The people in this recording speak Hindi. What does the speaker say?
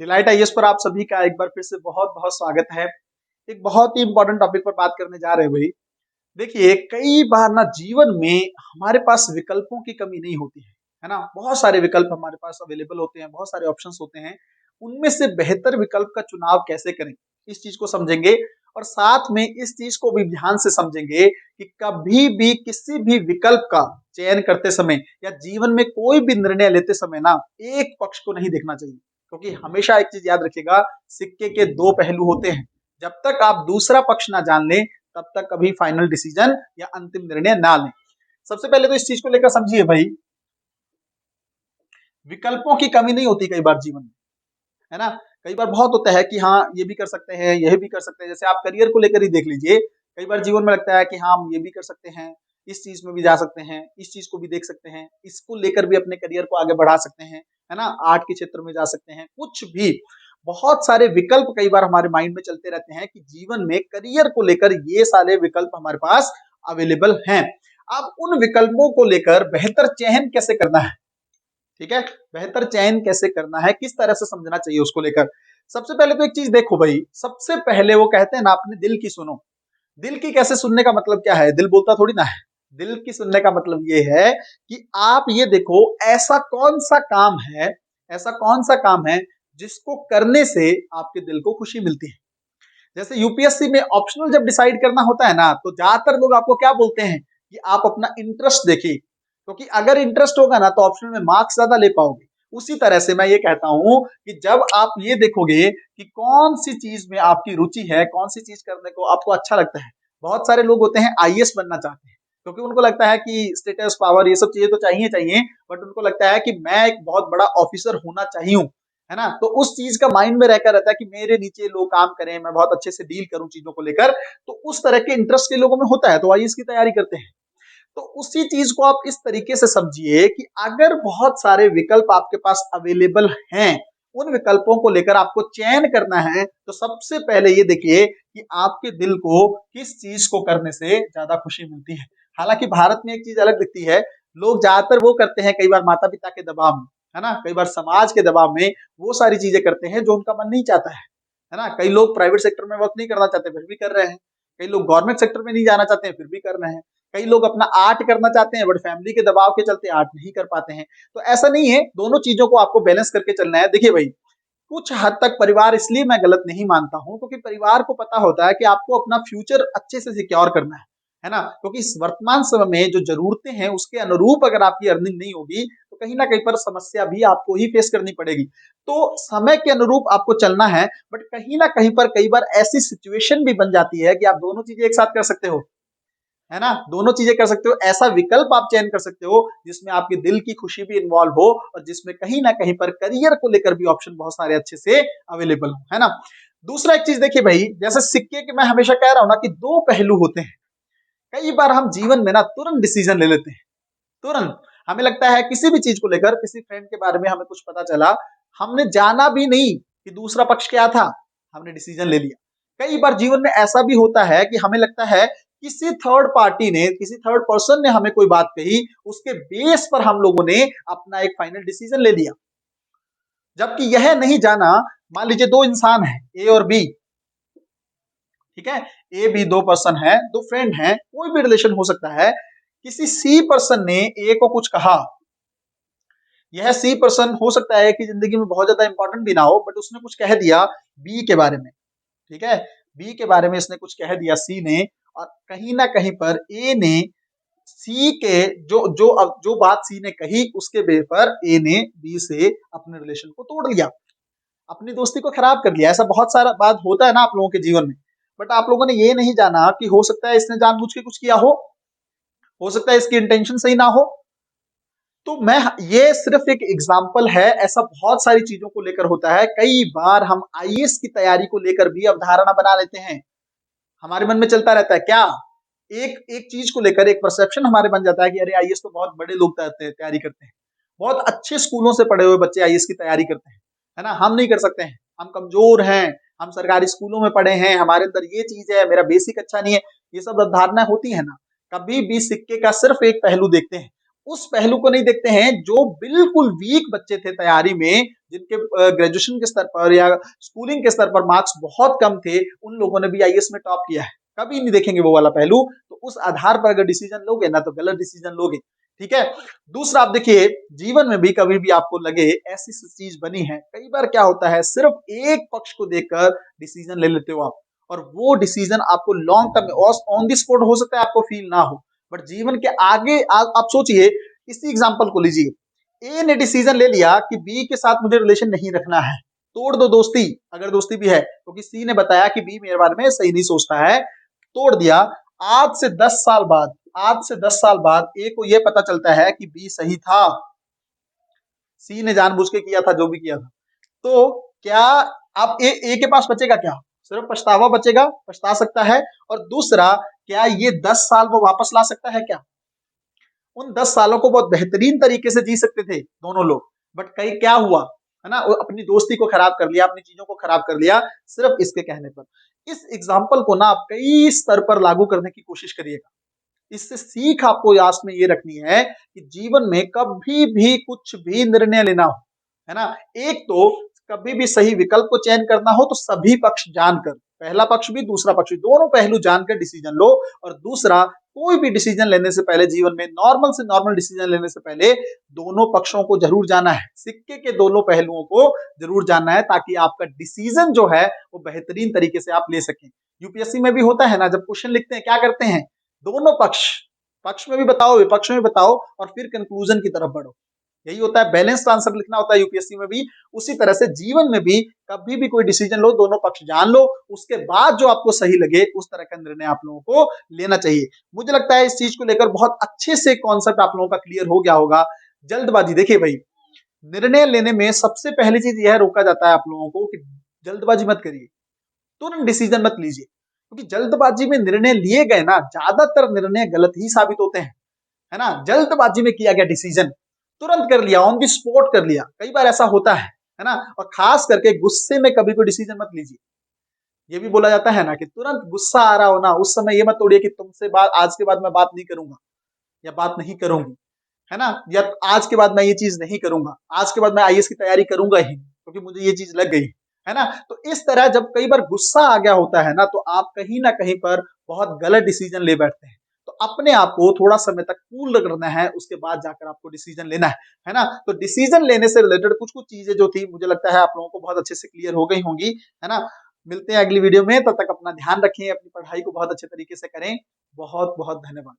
डिलाइट आईएएस पर आप सभी का एक बार फिर से बहुत बहुत स्वागत है। एक बहुत ही इंपॉर्टेंट टॉपिक पर बात करने जा रहे हैं भाई। देखिए, कई बार ना जीवन में हमारे पास विकल्पों की कमी नहीं होती है ना? बहुत सारे विकल्प हमारे पास अवेलेबल होते हैं, बहुत सारे ऑप्शंस होते हैं। उनमें से बेहतर विकल्प का चुनाव कैसे करें, इस चीज को समझेंगे और साथ में इस चीज को भी ध्यान से समझेंगे कि कभी भी किसी भी विकल्प का चयन करते समय या जीवन में कोई भी निर्णय लेते समय ना एक पक्ष को नहीं देखना चाहिए। क्योंकि हमेशा एक चीज याद रखिएगा, सिक्के के दो पहलू होते हैं। जब तक आप दूसरा पक्ष ना जान लें तब तक कभी फाइनल डिसीजन या अंतिम निर्णय ना लें। सबसे पहले तो इस चीज को लेकर समझिए भाई, विकल्पों की कमी नहीं होती कई बार जीवन में, है ना? कई बार बहुत होता है कि हाँ ये भी कर सकते हैं, यह भी कर सकते हैं। जैसे आप करियर को लेकर ही देख लीजिए, कई बार जीवन में लगता है कि हाँ हम ये भी कर सकते हैं, इस चीज में भी जा सकते हैं, इस चीज को भी देख सकते हैं, इसको लेकर भी अपने करियर को आगे बढ़ा सकते हैं, है ना? आर्ट के क्षेत्र में जा सकते हैं, कुछ भी। बहुत सारे विकल्प कई बार हमारे माइंड में चलते रहते हैं कि जीवन में करियर को लेकर ये सारे विकल्प हमारे पास अवेलेबल हैं। अब उन विकल्पों को लेकर बेहतर चयन कैसे करना है, ठीक है? बेहतर चयन कैसे करना है, किस तरह से समझना चाहिए उसको लेकर। सबसे पहले तो एक चीज देखो भाई, सबसे पहले वो कहते हैं ना अपने दिल की सुनो। दिल की कैसे सुनने का मतलब क्या है? दिल बोलता थोड़ी ना है। दिल की सुनने का मतलब ये है कि आप ये देखो, ऐसा कौन सा काम है, ऐसा कौन सा काम है जिसको करने से आपके दिल को खुशी मिलती है। जैसे यूपीएससी में ऑप्शनल जब डिसाइड करना होता है ना, तो ज्यादातर लोग आपको क्या बोलते हैं कि आप अपना इंटरेस्ट देखिए, क्योंकि अगर इंटरेस्ट होगा ना तो ऑप्शनल में मार्क्स ज्यादा ले पाओगे। उसी तरह से मैं ये कहता हूं कि जब आप ये देखोगे कि कौन सी चीज में आपकी रुचि है, कौन सी चीज करने को आपको अच्छा लगता है। बहुत सारे लोग होते हैं आईएएस बनना चाहते हैं, क्योंकि उनको लगता है कि स्टेटस पावर ये सब चीजें तो चाहिए चाहिए, बट उनको लगता है कि मैं एक बहुत बड़ा ऑफिसर होना चाहिए, है ना? तो उस चीज का माइंड में रहकर रहता है कि मेरे नीचे लोग काम करें, मैं बहुत अच्छे से डील करूं चीजों को लेकर। तो उस तरह के इंटरेस्ट के लोगों में होता है, तो आईएएस की तैयारी करते हैं। तो उसी चीज को आप इस तरीके से समझिए कि अगर बहुत सारे विकल्प आपके पास अवेलेबल हैं, उन विकल्पों को लेकर आपको चयन करना है, तो सबसे पहले ये देखिए कि आपके दिल को किस चीज को करने से ज्यादा खुशी मिलती है। हालांकि भारत में एक चीज अलग दिखती है, लोग ज्यादातर वो करते हैं कई बार माता पिता के दबाव में, है ना? कई बार समाज के दबाव में वो सारी चीजें करते हैं जो उनका मन नहीं चाहता है ना? कई लोग प्राइवेट सेक्टर में वर्क नहीं करना चाहते फिर भी कर रहे हैं, कई लोग गवर्नमेंट सेक्टर में नहीं जाना चाहते हैं फिर भी कर रहे हैं, कई लोग अपना आर्ट करना चाहते हैं बट फैमिली के दबाव के चलते आर्ट नहीं कर पाते हैं। तो ऐसा नहीं है, दोनों चीजों को आपको बैलेंस करके चलना है। देखिए भाई, कुछ हद तक परिवार इसलिए मैं गलत नहीं मानता हूं क्योंकि परिवार को पता होता है कि आपको अपना फ्यूचर अच्छे से सिक्योर करना है ना? क्योंकि इस वर्तमान समय में जो जरूरतें हैं उसके अनुरूप अगर आपकी अर्निंग नहीं होगी तो कहीं ना कहीं पर समस्या भी आपको ही फेस करनी पड़ेगी। तो समय के अनुरूप आपको चलना है, बट कहीं ना कहीं पर कई बार ऐसी सिचुएशन भी बन जाती है कि आप दोनों चीजें एक साथ कर सकते हो, है ना? दोनों चीजें कर सकते हो। ऐसा विकल्प आप चयन कर सकते हो जिसमें आपके दिल की खुशी भी इन्वॉल्व हो और जिसमें कहीं ना कहीं पर करियर को लेकर भी ऑप्शन बहुत सारे अच्छे से अवेलेबल हो, है ना? दूसरा एक चीज देखिए भाई, जैसे सिक्के के मैं हमेशा कह रहा हूं ना कि दो पहलू होते हैं। कई बार हम जीवन में ना तुरंत डिसीजन ले लेते हैं, तुरंत। हमें लगता है किसी भी चीज को लेकर, किसी फ्रेंड के बारे में हमें कुछ पता चला, हमने जाना भी नहीं कि दूसरा पक्ष क्या था, हमने डिसीजन ले लिया। कई बार जीवन में ऐसा भी होता है कि हमें लगता है किसी थर्ड पार्टी ने, किसी थर्ड पर्सन ने हमें कोई बात कही, उसके बेस पर हम लोगों ने अपना एक फाइनल डिसीजन ले लिया, जबकि यह नहीं जाना। मान लीजिए दो इंसान है, ए और बी, ठीक है? ए बी दो पर्सन है, दो फ्रेंड है, कोई भी रिलेशन हो सकता है। किसी सी पर्सन ने ए को कुछ कहा, यह सी पर्सन हो सकता है कि जिंदगी में बहुत ज्यादा इंपॉर्टेंट भी ना हो, बट उसने कुछ कह दिया बी के बारे में, ठीक है? बी के बारे में इसने कुछ कह दिया सी ने, और कहीं ना कहीं पर ए ने सी के जो बात सी ने कही उसके बेस पर ए ने बी से अपने रिलेशन को तोड़ लिया, अपनी दोस्ती को खराब कर लिया। ऐसा बहुत सारा बात होता है ना आप लोगों के जीवन में, बट आप लोगों ने ये नहीं जाना कि हो सकता है इसने जानबूझ के कुछ किया हो सकता है इसकी इंटेंशन सही ना हो। तो मैं, ये सिर्फ एक एग्जाम्पल है, ऐसा बहुत सारी चीजों को लेकर होता है। कई बार हम आईएएस की तैयारी को लेकर भी अवधारणा बना लेते हैं, हमारे मन में चलता रहता है क्या, एक एक चीज को लेकर एक परसेप्शन हमारे बन जाता है कि अरे आईएएस तो बहुत बड़े लोग तैयारी करते हैं, बहुत अच्छे स्कूलों से पढ़े हुए बच्चे आईएएस की तैयारी करते हैं, है ना? हम नहीं कर सकते हैं, हम कमजोर हैं, हम सरकारी स्कूलों में पढ़े हैं, हमारे अंदर ये चीज है, मेरा बेसिक अच्छा नहीं है। ये सब अवधारणाएं होती है ना। कभी भी सिक्के का सिर्फ एक पहलू देखते हैं, उस पहलू को नहीं देखते हैं जो बिल्कुल वीक बच्चे थे तैयारी में, जिनके ग्रेजुएशन के स्तर पर या स्कूलिंग के स्तर पर मार्क्स बहुत कम थे, उन लोगों ने भी आईएएस में टॉप किया है। कभी नहीं देखेंगे वो वाला पहलू। तो उस आधार पर अगर डिसीजन लोगे ना, तो गलत डिसीजन लोगे। ठीक है। दूसरा, आप देखिए, जीवन में भी कभी भी आपको लगे ऐसी चीज बनी है, कई बार क्या होता है, सिर्फ एक पक्ष को देखकर डिसीजन ले लेते हो आप, और वो डिसीजन आपको long term on the spot हो सकता है आपको फील ना हो, बट जीवन के आगे आप सोचिए। इसी एग्जांपल को लीजिए, ए ने डिसीजन ले लिया कि बी के साथ मुझे रिलेशन नहीं रखना है, तोड़ दो दोस्ती, अगर दोस्ती भी है, क्योंकि सी ने बताया कि बी मेरे बारे में सही नहीं सोचता है, तोड़ दिया। आज से 10 साल बाद ए को यह पता चलता है कि बी सही था, सी ने जानबूझ के किया था जो भी किया था। तो क्या अब ए के पास बचेगा क्या? सिर्फ पछतावा बचेगा, पछता सकता है। और दूसरा, क्या ये 10 साल वो वापस ला सकता है क्या? उन 10 सालों को बहुत बेहतरीन तरीके से जी सकते थे दोनों लोग, बट कहीं क्या हुआ, है ना, वो अपनी दोस्ती को खराब कर लिया, अपनी चीजों को खराब कर लिया, सिर्फ इसके कहने पर। इस एग्जाम्पल को ना आप कई स्तर पर लागू करने की कोशिश करिएगा। इससे सीख आपको याद में ये रखनी है कि जीवन में कभी भी कुछ भी निर्णय लेना हो, है ना, एक तो कभी भी सही विकल्प को चयन करना हो तो सभी पक्ष जानकर, पहला पक्ष भी दूसरा पक्ष भी, दोनों पहलू जानकर डिसीजन लो। और दूसरा, कोई भी डिसीजन लेने से पहले जीवन में, नॉर्मल से नॉर्मल डिसीजन लेने से पहले दोनों पक्षों को जरूर जाना है, सिक्के के दोनों पहलुओं को जरूर जानना है, ताकि आपका डिसीजन जो है वो बेहतरीन तरीके से आप ले सकें। यूपीएससी में भी होता है ना, जब क्वेश्चन लिखते हैं क्या करते हैं, दोनों पक्ष, पक्ष में भी बताओ विपक्ष में भी बताओ, और फिर कंक्लूजन की तरफ बढ़ो। यही होता है, बैलेंस्ड आंसर लिखना होता है यूपीएससी में भी। उसी तरह से जीवन में भी कभी भी कोई डिसीजन लो, दोनों पक्ष जान लो, उसके बाद जो आपको सही लगे उस तरह का निर्णय आप लोगों को लेना चाहिए। मुझे लगता है इस चीज को लेकर बहुत अच्छे से कॉन्सेप्ट आप लोगों का क्लियर हो गया होगा। जल्दबाजी, देखिए भाई, निर्णय लेने में सबसे पहली चीज यह रोका जाता है आप लोगों को कि जल्दबाजी मत करिए, तुरंत डिसीजन मत लीजिए, क्योंकि जल्दबाजी में निर्णय लिए गए ना, ज्यादातर निर्णय गलत ही साबित होते हैं, है ना। जल्दबाजी में किया गया डिसीजन तुरंत कर लिया, ऑन दी स्पॉट कर लिया, कई बार ऐसा होता है ना। और खास करके गुस्से में कभी कोई डिसीजन मत लीजिए। ये भी बोला जाता है ना कि तुरंत गुस्सा आ रहा हो ना, उस समय ये मत तोड़िए कि तुमसे बात, आज के बाद मैं बात नहीं करूंगा या बात नहीं करूंगी, है ना, या आज के बाद मैं ये चीज नहीं करूंगा, आज के बाद मैं आईएएस की तैयारी करूंगा ही क्योंकि मुझे ये चीज लग गई, है ना। तो इस तरह जब कई बार गुस्सा आ गया होता है ना, तो आप कहीं ना कहीं पर बहुत गलत डिसीजन ले बैठते हैं। तो अपने आप को थोड़ा समय तक कूल करना है, उसके बाद जाकर आपको डिसीजन लेना है ना। तो डिसीजन लेने से रिलेटेड कुछ कुछ चीजें जो थी, मुझे लगता है आप लोगों को बहुत अच्छे से क्लियर हो गई होंगी, है ना। मिलते हैं अगली वीडियो में, तब तक अपना ध्यान रखें, अपनी पढ़ाई को बहुत अच्छे तरीके से करें। बहुत बहुत धन्यवाद।